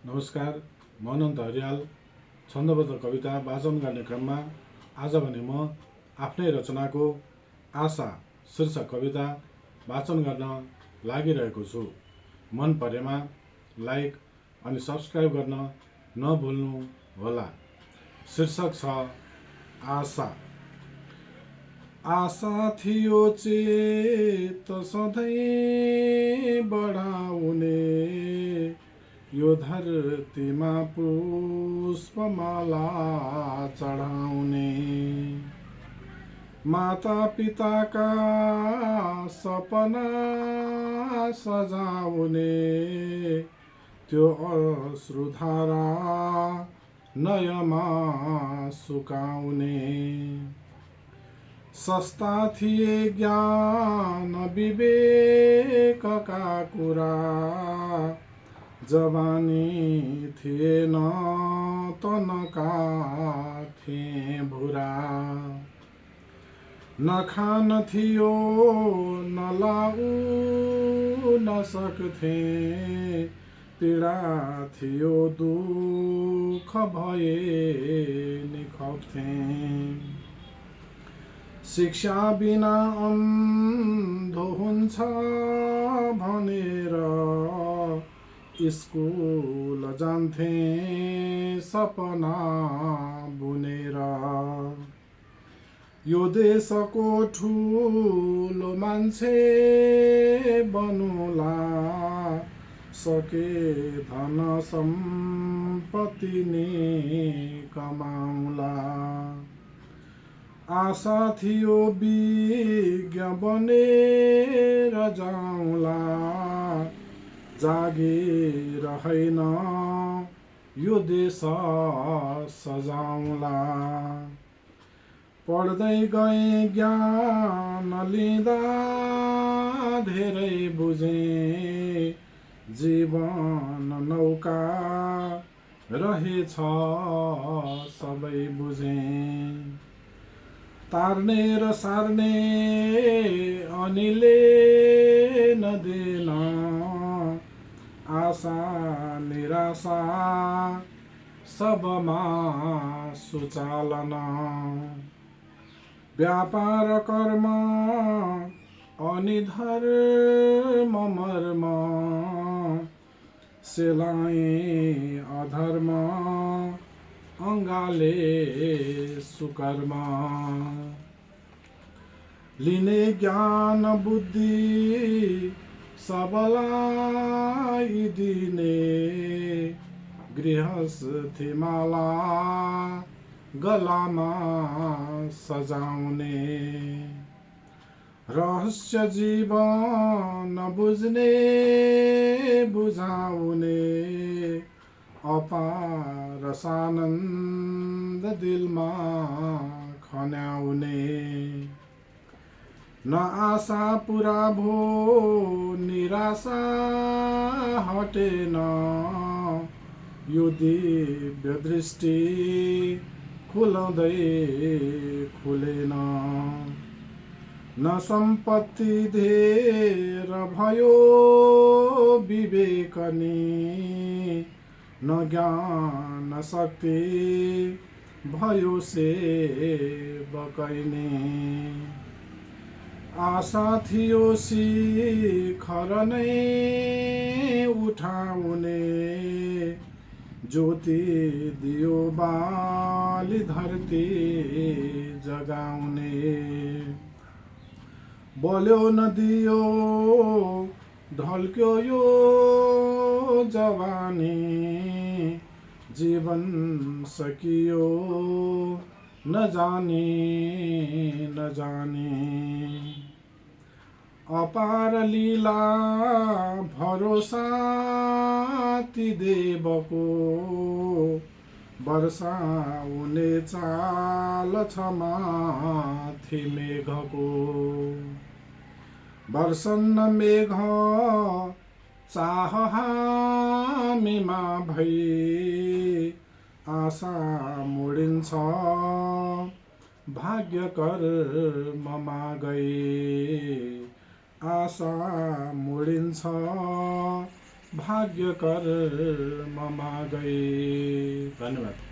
नमस्कार, म अनन्त हरियाल छन्दबद्ध कविता वाचन गर्ने क्रममा आज भने म आफ्नै रचनाको आशा शीर्षक कविता वाचन गर्न लागिरहेको छु। मन परेमा लाइक अनि सब्स्क्राइब गर्न नभुल्नु होला। शीर्षक छ आशा। आशा थियो चेत सधैँ बढाउने, यो धरतीमा पुष्पमाला चढाउने। माता पिताका सपना सजाउने, त्यो अश्रुधारा नयमा सुकाउने। सस्ता थिए ज्ञान विवेकका कुरा, जवानी थिएन तनका थिए भुरा। नखान थियो नलाउ नसक्थे, पीडा थियो दुःख भए निखप्थे। शिक्षा बिना अन्धो हुन्छ भनेर स्कुल जान्थे सपना बुनेर। यो देशको ठुलो मान्छे बनुला, सके धन सम्पत्ति नि कमाउला। आशा थियो विज्ञ बनेर जाउँला, जागीर होइन यो देश सजाउँला। पढ्दै गए ज्ञान लिँदा धेरै बुझे, जीवन नौका रहेछ सबै बुझे। तार्ने र सार्ने अनिले नदेन, आशा निराशा सबमा सुचालन। व्यापार कर्म अनि धर्म मर्म, सेलाए अधर्म अङ्गाले सुकर्म। लिने ज्ञान बुद्धि सबलाई दिने, गृहस्थीमाला गलामा सजाउने। रहस्य जीवन बुझ्ने बुझाउने, अपार सानन्द दिलमा खन्याउने। न आशा पुरा भो निराशा हटेन, यो दिव्य दृष्टि खुल्दै खुलेन। न सम्पत्ति धेर भयो विवेकनी, न ज्ञान शक्ति भयो सेवकैनी। आशा थियो शिखर नै उठाउने, ज्योति दियो बाली धरती जगाउने। बल्यो नदियो ढल्क्यो यो जवानी, जीवन सकियो नजानी नजानी। अपार लीला भरोसा ती देवको, वर्षाउने चाल छ माथि मेघको। वर्षन्न मेघ चाह हामीमा भई, आशा मुडिन्छ भाग्य कर्ममा गई। आशा मुडिन्छ भाग्य कर्ममा गए। धन्यवाद।